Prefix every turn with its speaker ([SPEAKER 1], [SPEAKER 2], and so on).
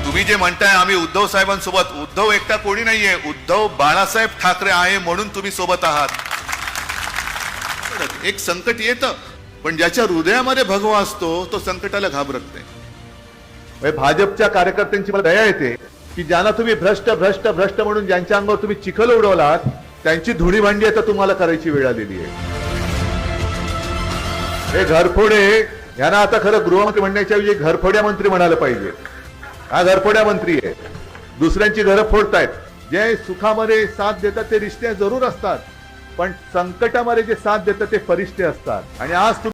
[SPEAKER 1] तुम्ही जे म्हणताय आम्ही उद्धव साहेबांसोबत, उद्धव एकटा कोणी नाहीये, उद्धव बाळासाहेब ठाकरे आहे म्हणून तुम्ही सोबत आहात. एक संकट येतं, पण ज्याच्या हृदयामध्ये भगवा असतो तो संकटाला घाबरत नाही.
[SPEAKER 2] भाजपच्या कार्यकर्त्यांची मला दया येते की ज्यांना तुम्ही भ्रष्ट भ्रष्ट भ्रष्ट म्हणून ज्यांच्या अंगावर तुम्ही चिखल उडवलात त्यांची धुणी भांडी आता तुम्हाला करायची वेळ आलेली आहे. हे घरफोडे यांना आता खरं गृहमंत्री म्हणण्याच्या ऐवजी घरफोड्या मंत्री म्हणायला पाहिजे. हा घरफोड्या मंत्री आहे, दुसऱ्यांची घरं फोडतायत. जे सुखामध्ये साथ देतात ते रिश्ते जरूर असतात, पण संकटामध्ये जे साथ देतात ते फरिश्ते असतात. आणि आज